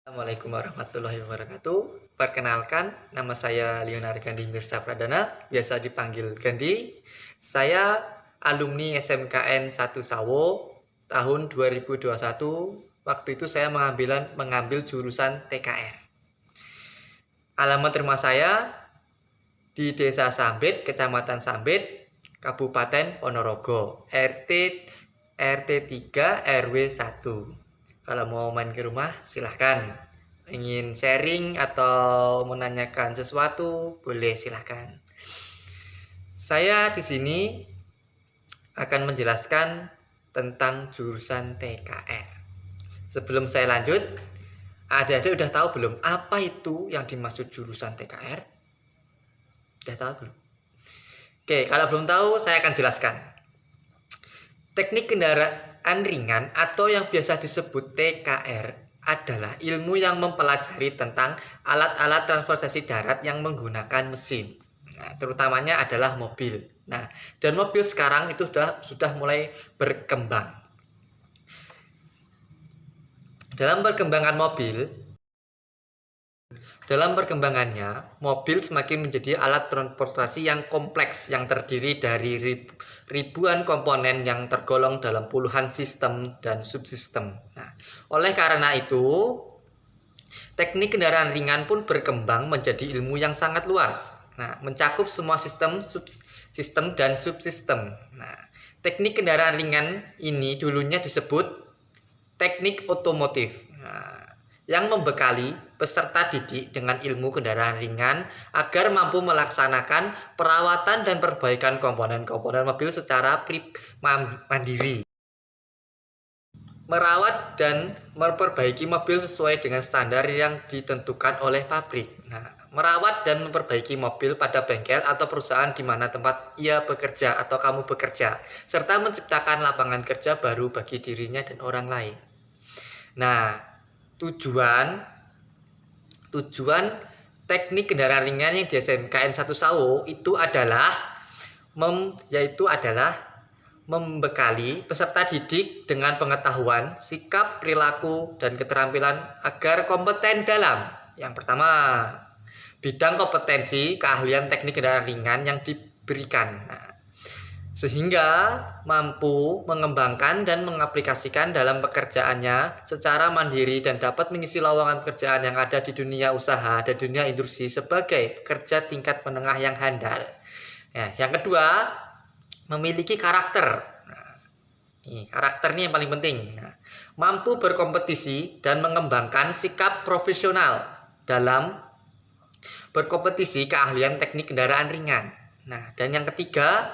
Assalamualaikum warahmatullahi wabarakatuh. Perkenalkan, nama saya Leonardo Gandhi Mirsa Pradana, biasa dipanggil Gandhi. Saya alumni SMKN 1 Sawo tahun 2021. Waktu itu saya mengambil jurusan TKR. Alamat rumah saya di Desa Sambit, Kecamatan Sambit, Kabupaten Ponorogo, RT 3 RW 1. Kalau mau main ke rumah silahkan. Ingin sharing atau menanyakan sesuatu boleh silahkan. Saya di sini akan menjelaskan tentang jurusan TKR. Sebelum saya lanjut, adik-adik udah tahu belum apa itu yang dimaksud jurusan TKR? Udah tahu belum? Oke, kalau belum tahu saya akan jelaskan. Teknik kendaraan ringan atau yang biasa disebut TKR adalah ilmu yang mempelajari tentang alat-alat transportasi darat yang menggunakan mesin. Nah, terutamanya adalah mobil. Nah, dan mobil sekarang itu sudah mulai berkembang. Dalam perkembangannya, mobil semakin menjadi alat transportasi yang kompleks yang terdiri dari ribuan komponen yang tergolong dalam puluhan sistem dan subsistem. Nah, oleh karena itu, teknik kendaraan ringan pun berkembang menjadi ilmu yang sangat luas. Nah, mencakup semua sistem, subsistem, dan subsistem. Nah, teknik kendaraan ringan ini dulunya disebut teknik otomotif. Nah, yang membekali peserta didik dengan ilmu kendaraan ringan agar mampu melaksanakan perawatan dan perbaikan komponen-komponen mobil secara mandiri. Merawat dan memperbaiki mobil sesuai dengan standar yang ditentukan oleh pabrik. Nah, merawat dan memperbaiki mobil pada bengkel atau perusahaan di mana tempat ia bekerja atau kamu bekerja, serta menciptakan lapangan kerja baru bagi dirinya dan orang lain. Nah, tujuan teknik kendaraan ringan yang di SMKN 1 Sawo itu adalah membekali peserta didik dengan pengetahuan, sikap, perilaku, dan keterampilan agar kompeten dalam yang pertama, bidang kompetensi keahlian teknik kendaraan ringan yang diberikan. Nah, sehingga mampu mengembangkan dan mengaplikasikan dalam pekerjaannya secara mandiri dan dapat mengisi lowongan pekerjaan yang ada di dunia usaha dan dunia industri sebagai pekerja tingkat menengah yang handal. Nah, yang kedua, memiliki karakter. Nah, karakter ini yang paling penting. Nah, mampu berkompetisi dan mengembangkan sikap profesional dalam berkompetisi keahlian teknik kendaraan ringan. Nah, dan yang ketiga,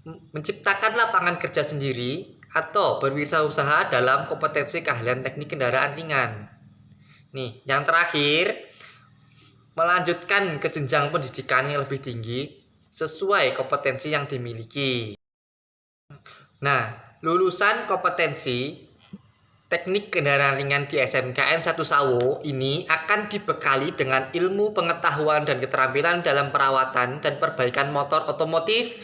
menciptakan lapangan kerja sendiri atau berwirausaha dalam kompetensi keahlian teknik kendaraan ringan. Nih, yang terakhir, melanjutkan ke jenjang pendidikan yang lebih tinggi sesuai kompetensi yang dimiliki. Nah, lulusan kompetensi teknik kendaraan ringan di SMKN 1 Sawo ini akan dibekali dengan ilmu pengetahuan dan keterampilan dalam perawatan dan perbaikan motor otomotif,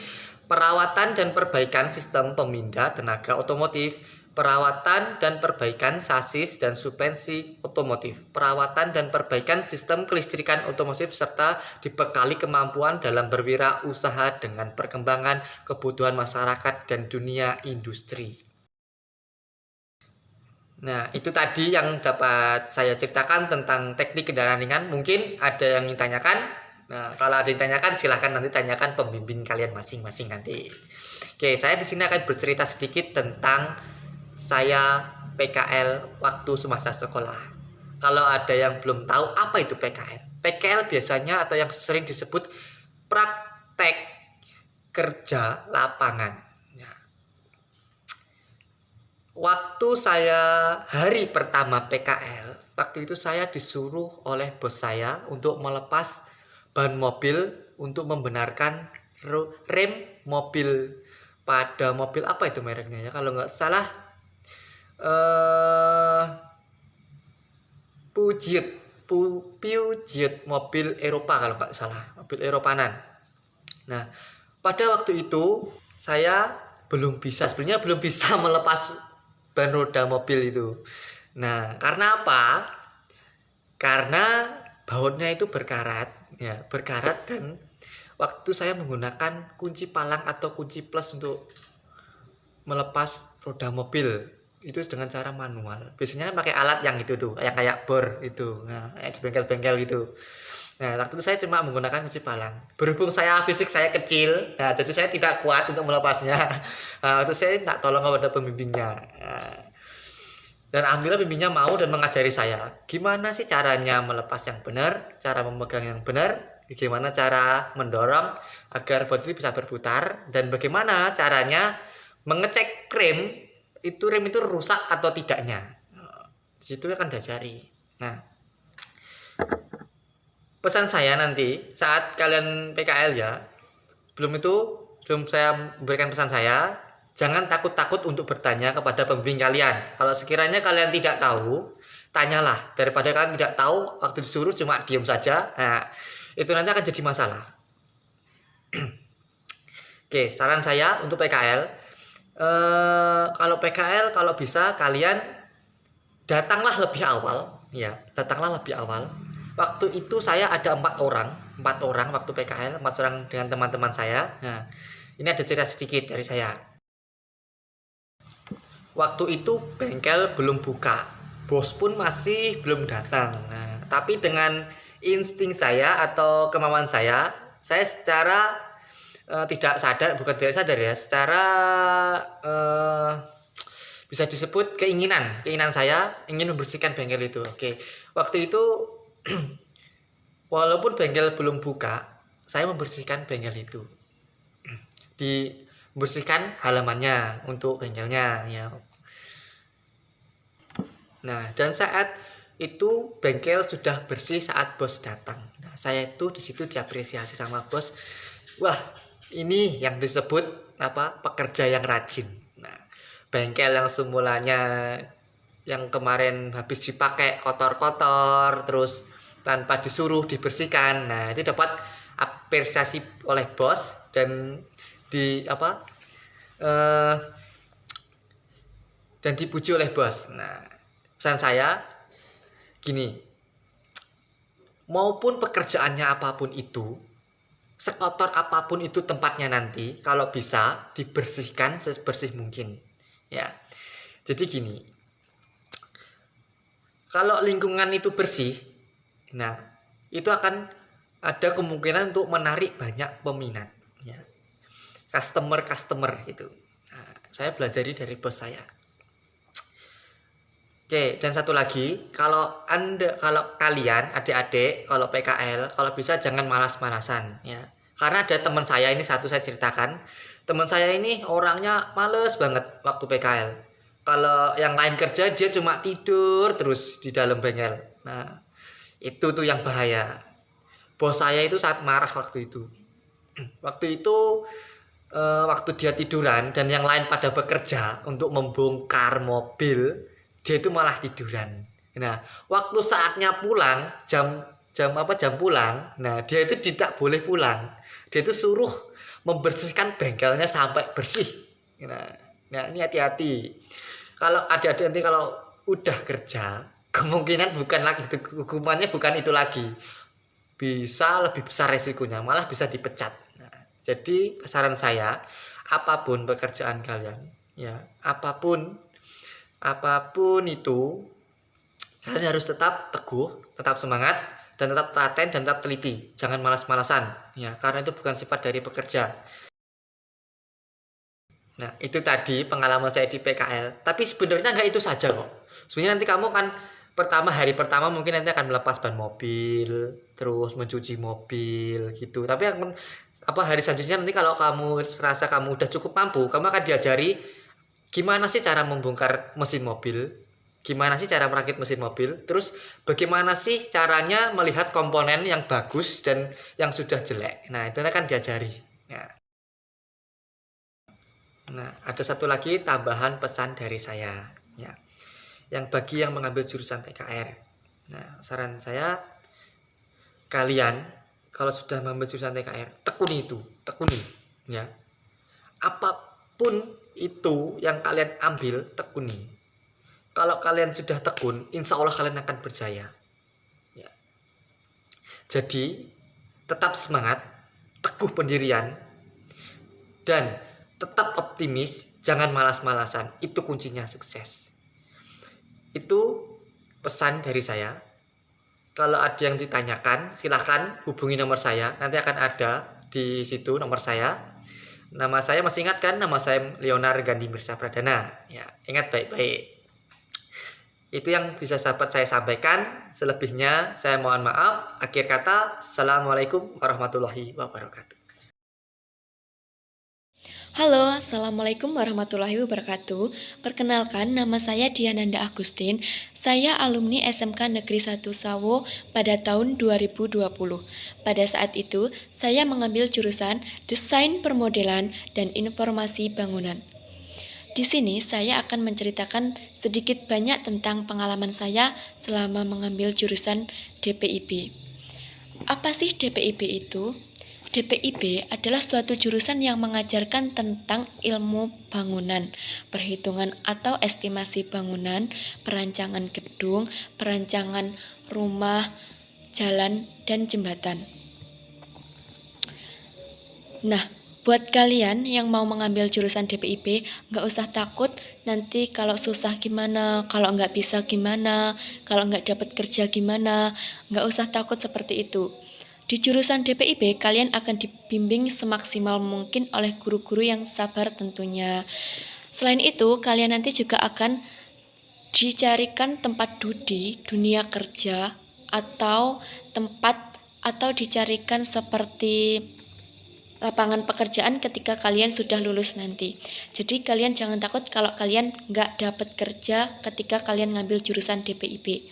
perawatan dan perbaikan sistem pemindah tenaga otomotif, perawatan dan perbaikan sasis dan suspensi otomotif, perawatan dan perbaikan sistem kelistrikan otomotif, serta dibekali kemampuan dalam berwirausaha dengan perkembangan kebutuhan masyarakat dan dunia industri. Nah, itu tadi yang dapat saya ceritakan tentang teknik kendaraan ringan. Mungkin ada yang ditanyakan. Nah, kalau ada yang ditanyakan, silahkan nanti tanyakan pembimbing kalian masing-masing nanti. Oke, saya di sini akan bercerita sedikit tentang saya PKL waktu semasa sekolah. Kalau ada yang belum tahu apa itu PKL. PKL biasanya atau yang sering disebut praktek kerja lapangan. Waktu saya hari pertama PKL, waktu itu saya disuruh oleh bos saya untuk melepas ban mobil untuk membenarkan rem mobil pada mobil apa itu mereknya ya, kalau nggak salah Peugeot mobil Eropa kalau nggak salah, mobil Eropanan. Nah, pada waktu itu saya sebenarnya belum bisa melepas ban roda mobil itu. Nah, karena apa? karena bautnya itu berkarat, ya, berkarat. Dan waktu saya menggunakan kunci palang atau kunci plus untuk melepas roda mobil itu dengan cara manual. Biasanya pakai alat yang itu tuh, yang kayak bor itu, nah, kayak di bengkel-bengkel gitu. Nah, waktu itu saya cuma menggunakan kunci palang. Berhubung fisik saya kecil, nah jadi saya tidak kuat untuk melepasnya. Nah, waktu saya tak tolong kepada pembimbingnya. Nah, dan alhamdulillah pembimbingnya mau dan mengajari saya gimana sih caranya melepas yang benar, cara memegang yang benar, bagaimana cara mendorong agar bot itu bisa berputar, dan bagaimana caranya mengecek rem itu rusak atau tidaknya. Situ akan diajari. Nah, pesan saya nanti saat kalian PKL ya, belum saya memberikan pesan saya, jangan takut-takut untuk bertanya kepada pembimbing kalian. Kalau sekiranya kalian tidak tahu, tanyalah, daripada kalian tidak tahu waktu disuruh cuma diem saja. Nah, itu nanti akan jadi masalah. Oke, saran saya untuk PKL, kalau PKL kalau bisa kalian datanglah lebih awal, ya, datanglah lebih awal. Waktu itu saya ada 4 orang waktu PKL, 4 orang dengan teman-teman saya. Nah, ini ada cerita sedikit dari saya. Waktu itu bengkel belum buka, bos pun masih belum datang. Nah, tapi dengan insting saya atau kemauan saya secara tidak sadar, bukan tidak sadar ya, secara bisa disebut keinginan saya ingin membersihkan bengkel itu. Oke, waktu itu walaupun bengkel belum buka, saya membersihkan bengkel itu, dibersihkan halamannya untuk bengkelnya ya. Nah, dan saat itu bengkel sudah bersih saat bos datang. Nah, saya itu di situ diapresiasi sama bos. Wah, ini yang disebut pekerja yang rajin. Nah, bengkel yang semulanya yang kemarin habis dipakai kotor-kotor terus tanpa disuruh dibersihkan, nah itu dapat apresiasi oleh bos dan dan dipuji oleh bos. Nah, pesan saya gini, maupun pekerjaannya apapun itu, sekotor apapun itu tempatnya nanti, kalau bisa dibersihkan sebersih mungkin ya. Jadi gini, kalau lingkungan itu bersih, nah itu akan ada kemungkinan untuk menarik banyak peminat ya, customer gitu. Nah, saya belajar dari bos saya. Oke, dan satu lagi, kalau kalian adik-adik kalau PKL, kalau bisa jangan malas-malasan ya. Karena ada teman saya ini, satu saya ceritakan, teman saya ini orangnya males banget waktu PKL. Kalau yang lain kerja, dia cuma tidur terus di dalam bengkel. Nah, itu tuh yang bahaya. Bos saya itu saat marah waktu itu. Waktu itu waktu dia tiduran dan yang lain pada bekerja untuk membongkar mobil, dia itu malah tiduran. Nah, waktu saatnya pulang, jam pulang, nah dia itu tidak boleh pulang. Dia itu suruh membersihkan bengkelnya sampai bersih. Nah ini hati-hati. Kalau adik-adik nanti kalau udah kerja, kemungkinan hukumannya bukan itu lagi. Bisa lebih besar resikonya, malah bisa dipecat. Nah, jadi saran saya, apapun pekerjaan kalian, ya, apapun itu, kalian harus tetap teguh, tetap semangat, dan tetap telaten dan tetap teliti. Jangan malas-malasan, ya, karena itu bukan sifat dari pekerja. Nah, itu tadi pengalaman saya di PKL. Tapi sebenarnya nggak itu saja kok. Sebenarnya nanti kamu kan hari pertama mungkin nanti akan melepas ban mobil, terus mencuci mobil gitu. Tapi hari selanjutnya nanti kalau kamu serasa kamu udah cukup mampu, kamu akan diajari gimana sih cara membongkar mesin mobil, gimana sih cara merakit mesin mobil, terus bagaimana sih caranya melihat komponen yang bagus dan yang sudah jelek. Nah, itu akan diajari. Nah, ada satu lagi tambahan pesan dari saya, ya, yang bagi yang mengambil jurusan PKR. Nah, saran saya, kalian kalau sudah mengambil jurusan PKR, tekuni, ya. Apapun itu yang kalian ambil, tekuni. Kalau kalian sudah tekun, insya Allah kalian akan berjaya. Jadi, tetap semangat, teguh pendirian, dan tetap optimis, jangan malas-malasan. Itu kuncinya sukses. Itu pesan dari saya. Kalau ada yang ditanyakan, silahkan hubungi nomor saya. Nanti akan ada di situ nomor saya. Nama saya masih ingat kan? Nama saya Leonar Gandhi Mirsa Pradana. Ya, ingat baik-baik. Itu yang bisa dapat saya sampaikan. Selebihnya saya mohon maaf. Akhir kata, Assalamualaikum warahmatullahi wabarakatuh. Halo, Assalamualaikum warahmatullahi wabarakatuh. Perkenalkan, nama saya Diananda Agustin. Saya alumni SMK Negeri 1 Sawo pada tahun 2020. Pada saat itu, saya mengambil jurusan Desain Permodelan dan Informasi Bangunan. Di sini saya akan menceritakan sedikit banyak tentang pengalaman saya selama mengambil jurusan DPIB. Apa sih DPIB itu? DPIB adalah suatu jurusan yang mengajarkan tentang ilmu bangunan, perhitungan atau estimasi bangunan, perancangan gedung, perancangan rumah, jalan, dan jembatan. Nah, buat kalian yang mau mengambil jurusan DPIB, nggak usah takut nanti kalau susah gimana, kalau nggak bisa gimana, kalau nggak dapat kerja gimana, nggak usah takut seperti itu. Di jurusan DPIB, kalian akan dibimbing semaksimal mungkin oleh guru-guru yang sabar tentunya. Selain itu, kalian nanti juga akan dicarikan tempat di dunia kerja atau dicarikan seperti lapangan pekerjaan ketika kalian sudah lulus nanti. Jadi kalian jangan takut kalau kalian nggak dapat kerja ketika kalian ngambil jurusan DPIB.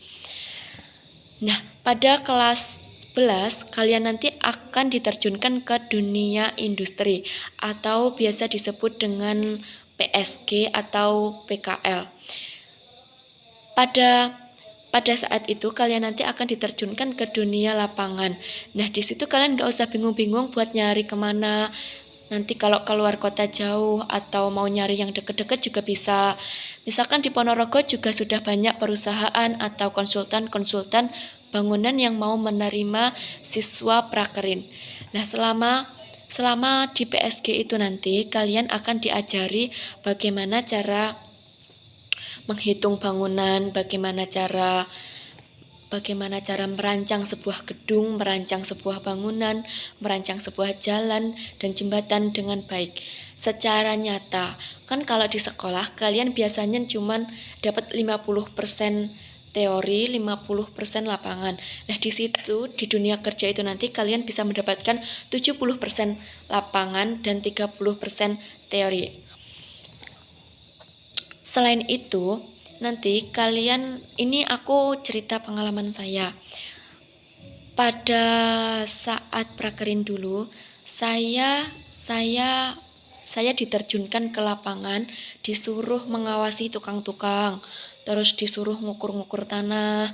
Nah, pada kelas 11 kalian nanti akan diterjunkan ke dunia industri atau biasa disebut dengan PSG atau PKL. Pada saat itu kalian nanti akan diterjunkan ke dunia lapangan. Nah, di situ kalian gak usah bingung-bingung buat nyari kemana. Nanti kalau keluar kota jauh atau mau nyari yang deket-deket juga bisa. Misalkan di Ponorogo juga sudah banyak perusahaan atau konsultan-konsultan bangunan yang mau menerima siswa prakerin. Nah, selama di PSG itu nanti kalian akan diajari bagaimana cara menghitung bangunan, bagaimana cara merancang sebuah gedung, merancang sebuah bangunan, merancang sebuah jalan dan jembatan dengan baik. Secara nyata, kan kalau di sekolah kalian biasanya cuman dapat 50% teori, 50% lapangan. Nah, di situ di dunia kerja itu nanti kalian bisa mendapatkan 70% lapangan dan 30% teori. Selain itu, nanti kalian, ini aku cerita pengalaman saya. Pada saat prakerin dulu, saya diterjunkan ke lapangan, disuruh mengawasi tukang-tukang, terus disuruh ngukur-ngukur tanah,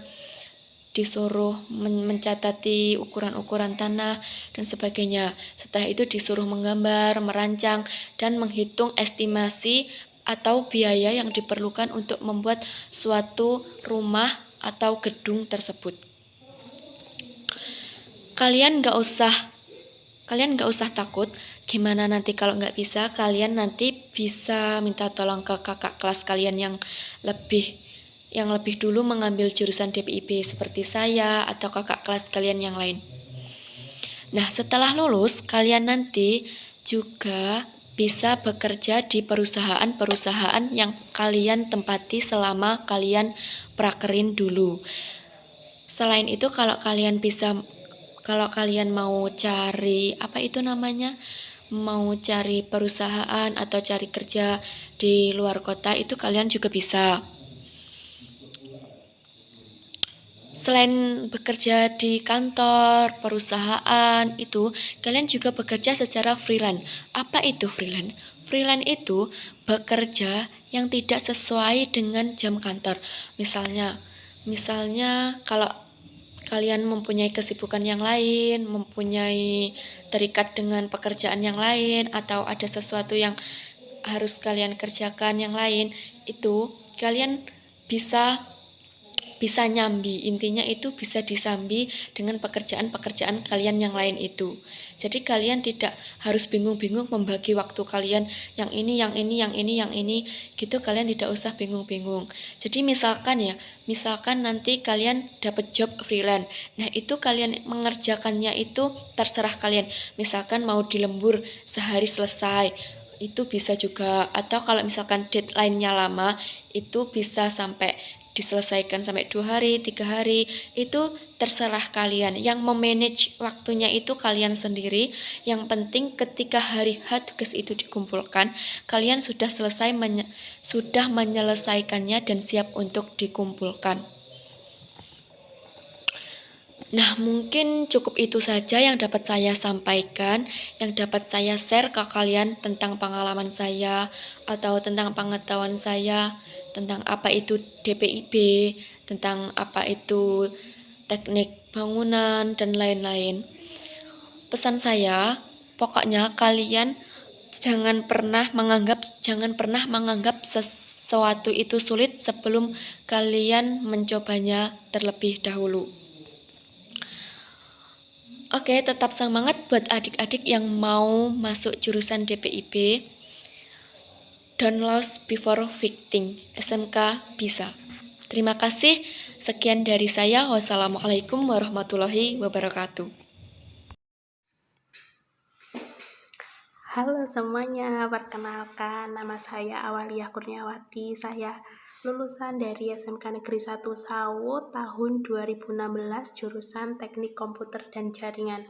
disuruh mencatati ukuran-ukuran tanah dan sebagainya. Setelah itu disuruh menggambar, merancang, dan menghitung estimasi atau biaya yang diperlukan untuk membuat suatu rumah atau gedung tersebut. Kalian gak usah takut gimana nanti kalau nggak bisa. Kalian nanti bisa minta tolong ke kakak kelas kalian yang lebih dulu mengambil jurusan DPIB seperti saya atau kakak kelas kalian yang lain. Nah, setelah lulus kalian nanti juga bisa bekerja di perusahaan-perusahaan yang kalian tempati selama kalian prakerin dulu. Selain itu, kalau kalian mau cari mau cari perusahaan atau cari kerja di luar kota, itu kalian juga bisa. Selain bekerja di kantor, perusahaan, itu kalian juga bekerja secara freelance. Apa itu freelance? Freelance itu bekerja yang tidak sesuai dengan jam kantor. Misalnya kalau kalian mempunyai kesibukan yang lain, mempunyai terikat dengan pekerjaan yang lain, atau ada sesuatu yang harus kalian kerjakan yang lain, itu kalian bisa bisa nyambi. Intinya itu bisa disambi dengan pekerjaan-pekerjaan kalian yang lain itu. Jadi kalian tidak harus bingung-bingung membagi waktu kalian yang ini, yang ini, yang ini, yang ini gitu. Kalian tidak usah bingung-bingung. Jadi misalkan nanti kalian dapat job freelance. Nah, itu kalian mengerjakannya itu terserah kalian. Misalkan mau dilembur sehari selesai, itu bisa juga. Atau kalau misalkan deadline-nya lama, itu bisa sampai diselesaikan sampai 2 hari, 3 hari, itu terserah kalian. Yang memanage waktunya itu kalian sendiri. Yang penting ketika hari H tugas itu dikumpulkan, kalian sudah sudah menyelesaikannya dan siap untuk dikumpulkan. Nah, mungkin cukup itu saja yang dapat saya sampaikan, yang dapat saya share ke kalian tentang pengalaman saya atau tentang pengetahuan saya tentang apa itu DPIB, tentang apa itu teknik bangunan dan lain-lain. Pesan saya, pokoknya kalian jangan pernah menganggap sesuatu itu sulit sebelum kalian mencobanya terlebih dahulu. Oke, tetap semangat buat adik-adik yang mau masuk jurusan DPIB. Don't lose before victing. SMK bisa. Terima kasih. Sekian dari saya. Wassalamualaikum warahmatullahi wabarakatuh. Halo semuanya, perkenalkan nama saya Awalia Kurniawati. Saya lulusan dari SMK Negeri 1 Sawo tahun 2016 jurusan Teknik Komputer dan Jaringan.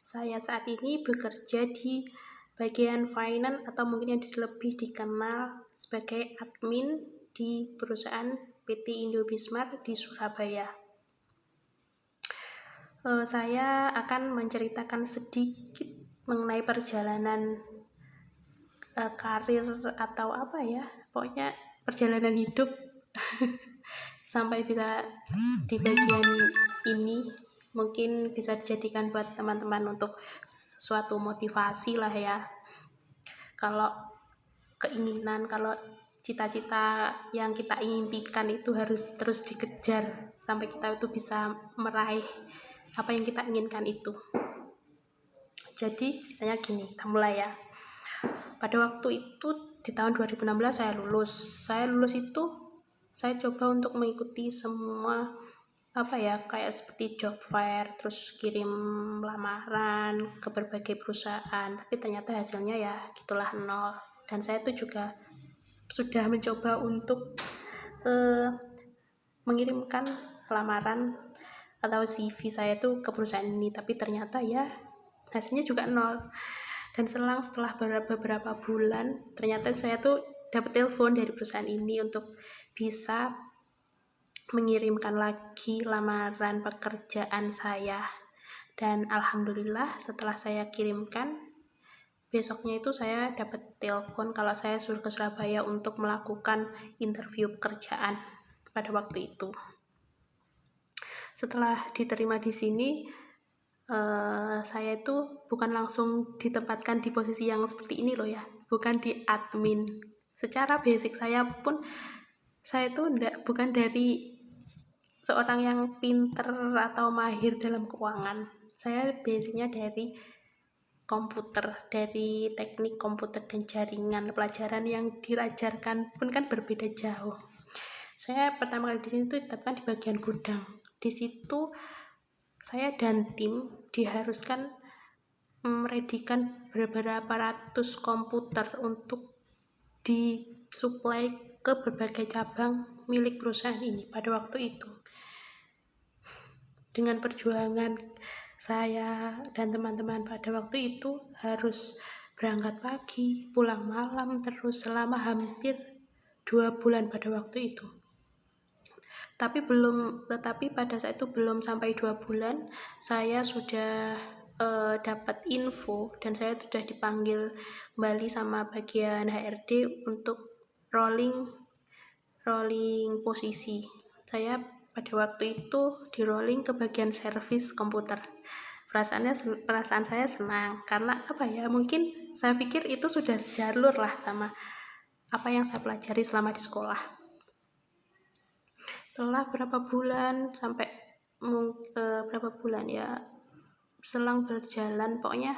Saya saat ini bekerja di bagian finance atau mungkin yang lebih dikenal sebagai admin di perusahaan PT Indobismart di Surabaya. Saya akan menceritakan sedikit mengenai perjalanan karir atau apa ya, pokoknya perjalanan hidup sampai bisa di bagian ini. Mungkin bisa dijadikan buat teman-teman untuk suatu motivasi lah ya. Kalau keinginan, kalau cita-cita yang kita impikan itu harus terus dikejar sampai kita itu bisa meraih apa yang kita inginkan itu. Jadi ceritanya gini, kita mulai ya. Pada waktu itu di tahun 2016 saya lulus itu saya coba untuk mengikuti semua kayak seperti job fair, terus kirim lamaran ke berbagai perusahaan, tapi ternyata hasilnya ya gitulah, nol. Dan saya tuh juga sudah mencoba untuk mengirimkan lamaran atau CV saya tuh ke perusahaan ini, tapi ternyata ya hasilnya juga nol. Dan setelah beberapa bulan, ternyata saya tuh dapat telepon dari perusahaan ini untuk bisa mengirimkan lagi lamaran pekerjaan saya. Dan alhamdulillah setelah saya kirimkan, besoknya itu saya dapat telepon kalau saya suruh ke Surabaya untuk melakukan interview pekerjaan pada waktu itu. Setelah diterima di sini, saya itu bukan langsung ditempatkan di posisi yang seperti ini loh ya, bukan di admin. Secara basic saya pun, saya itu bukan dari seorang yang pinter atau mahir dalam keuangan. Saya basicnya dari komputer, dari teknik komputer dan jaringan. Pelajaran yang diajarkan pun kan berbeda jauh. Saya pertama kali di sini tuh ditempatkan di bagian gudang. Di situ saya dan tim diharuskan meredikan beberapa ratus komputer untuk disuplai ke berbagai cabang milik perusahaan ini pada waktu itu. Dengan perjuangan saya dan teman-teman pada waktu itu harus berangkat pagi, pulang malam terus selama hampir 2 bulan pada waktu itu. Tetapi pada saat itu belum sampai 2 bulan, saya sudah dapat info dan saya sudah dipanggil kembali sama bagian HRD untuk rolling posisi. Saya pada waktu itu di rolling ke bagian servis komputer. Perasaan saya senang karena mungkin saya pikir itu sudah sejalur lah sama apa yang saya pelajari selama di sekolah. Setelah berapa bulan sampai berapa bulan ya, selang berjalan pokoknya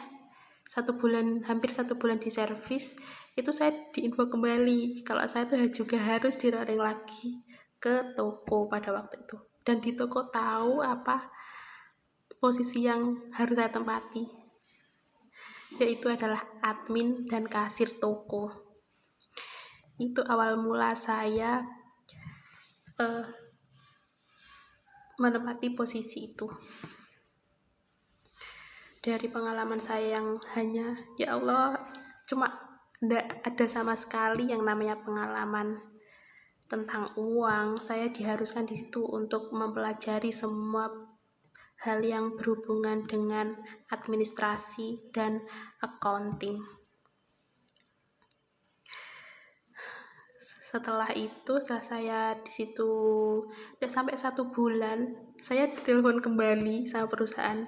1 bulan, hampir 1 bulan di servis, itu saya diinfo kembali kalau saya tuh juga harus dirolling lagi ke toko pada waktu itu, dan di toko tahu apa posisi yang harus saya tempati, yaitu adalah admin dan kasir toko. Itu awal mula saya menempati posisi itu. Dari pengalaman saya yang hanya, ya Allah, cuma tidak ada sama sekali yang namanya pengalaman tentang uang. Saya diharuskan di situ untuk mempelajari semua hal yang berhubungan dengan administrasi dan accounting. Setelah saya di situ udah sampai 1 bulan, saya ditelepon kembali sama perusahaan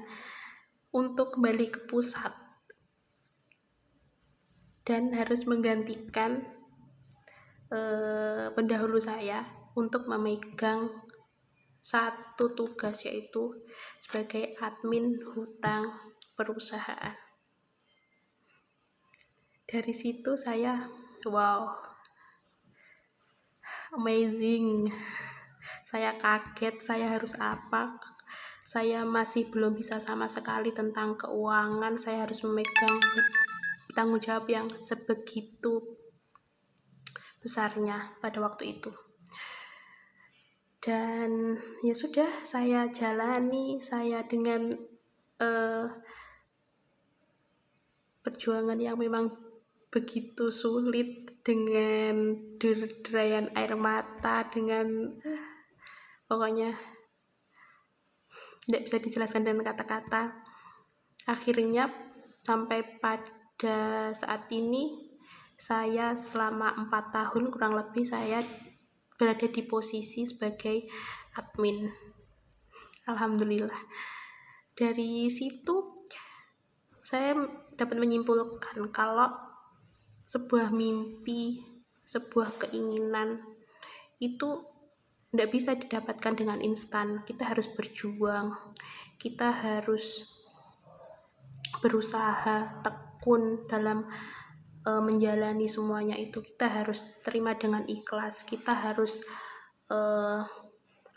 untuk kembali ke pusat dan harus menggantikan pendahulu saya untuk memegang satu tugas, yaitu sebagai admin hutang perusahaan. Dari situ saya, wow, amazing. Saya kaget, saya harus apa? Saya masih belum bisa sama sekali tentang keuangan. Saya harus memegang tanggung jawab yang sebegitu besarnya pada waktu itu. Dan ya sudah, saya jalani, saya dengan perjuangan yang memang begitu sulit, dengan derayan air mata, dengan pokoknya tidak bisa dijelaskan dengan kata-kata. Akhirnya sampai pada saat ini, saya selama 4 tahun kurang lebih saya berada di posisi sebagai admin. Alhamdulillah. Dari situ saya dapat menyimpulkan kalau sebuah mimpi, sebuah keinginan itu tidak bisa didapatkan dengan instan. Kita harus berjuang, kita harus berusaha tekun dalam menjalani semuanya itu. Kita harus terima dengan ikhlas, kita harus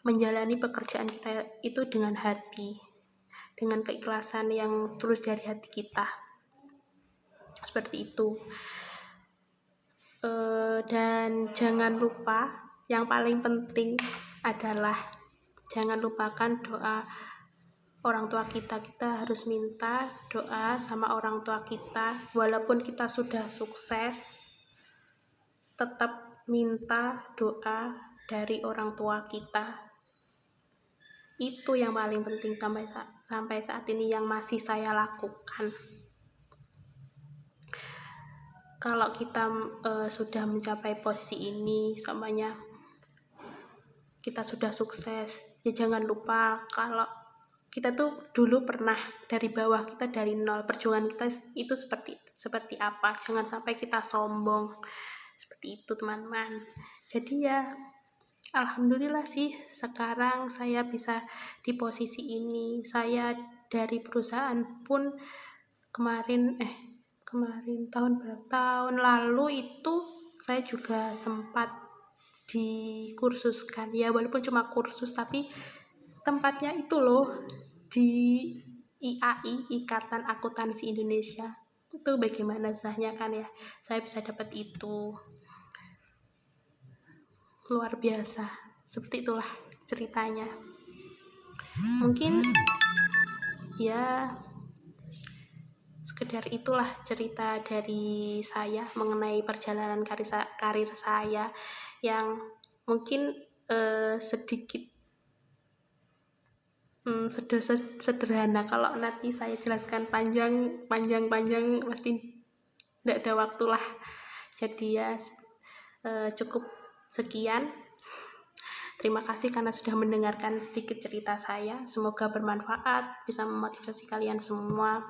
menjalani pekerjaan kita itu dengan hati, dengan keikhlasan yang tulus dari hati kita, seperti itu. Dan jangan lupa, yang paling penting adalah jangan lupakan doa orang tua kita. Kita harus minta doa sama orang tua kita. Walaupun kita sudah sukses, tetap minta doa dari orang tua kita. Itu yang paling penting sampai saat ini yang masih saya lakukan. Kalau kita sudah mencapai posisi ini, samanya kita sudah sukses, ya jangan lupa kalau kita tuh dulu pernah dari bawah, kita dari nol, perjuangan kita itu seperti apa. Jangan sampai kita sombong, seperti itu teman-teman. Jadi ya alhamdulillah sih, sekarang saya bisa di posisi ini. Saya dari perusahaan pun kemarin tahun lalu itu saya juga sempat dikursuskan, ya walaupun cuma kursus, tapi tempatnya itu loh di IAI, Ikatan Akuntansi Indonesia. Itu bagaimana susahnya kan ya, saya bisa dapat itu, luar biasa. Seperti itulah ceritanya. Mungkin ya sekedar itulah cerita dari saya mengenai perjalanan karir saya yang mungkin sedikit sederhana. Kalau nanti saya jelaskan panjang pasti tidak ada waktu lah. Jadi ya cukup sekian. Terima kasih karena sudah mendengarkan sedikit cerita saya. Semoga bermanfaat, bisa memotivasi kalian semua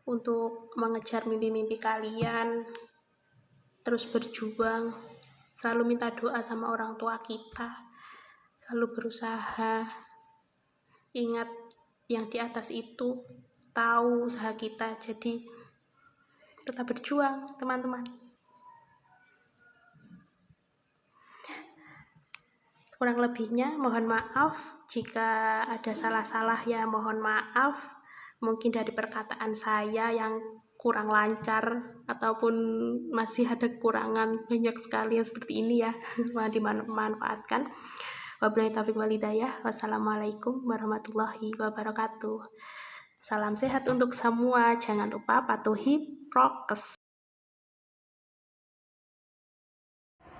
untuk mengejar mimpi-mimpi kalian, terus berjuang, selalu minta doa sama orang tua kita, selalu berusaha. Ingat, yang di atas itu tahu usaha kita, jadi tetap berjuang teman-teman. Kurang lebihnya mohon maaf, jika ada salah-salah ya mohon maaf. Mungkin dari perkataan saya yang kurang lancar ataupun masih ada kekurangan banyak sekali yang seperti ini ya, mohon dimanfaatkan. Wabillahi taufiq wal hidayah. Wassalamualaikum warahmatullahi wabarakatuh. Salam sehat untuk semua, jangan lupa patuhi prokes.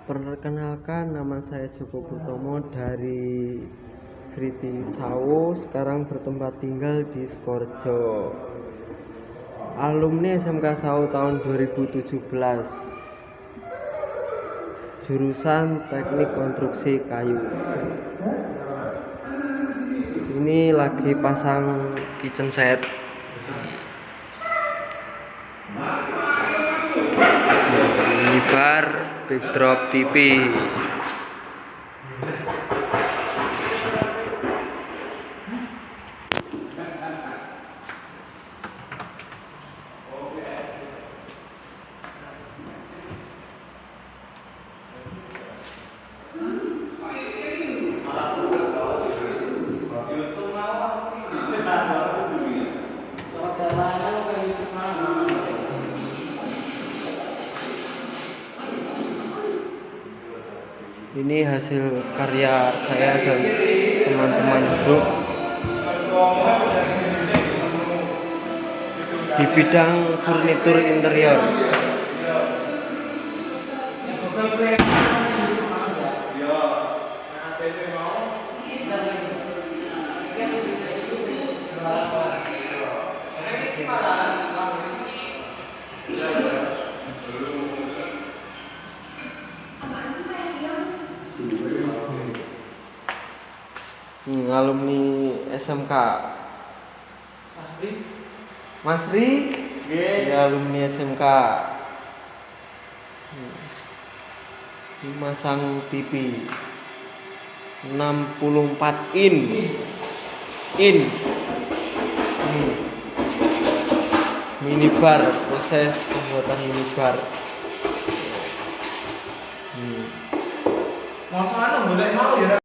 Perkenalkan, nama saya Joko Purtomo dari Sriti Sawo, sekarang bertempat tinggal di Sukorejo. Alumni SMK Sawo tahun 2017, jurusan Teknik Konstruksi Kayu. Ini lagi pasang kitchen set. Minibar, backdrop TV. Ini hasil karya saya dan teman-teman grup di bidang furnitur interior. Alumni SMK Masri, ya, alumni SMK. Ini masang TV 64 in. Minibar, proses pembuatan minibar. Mau boleh mau ya.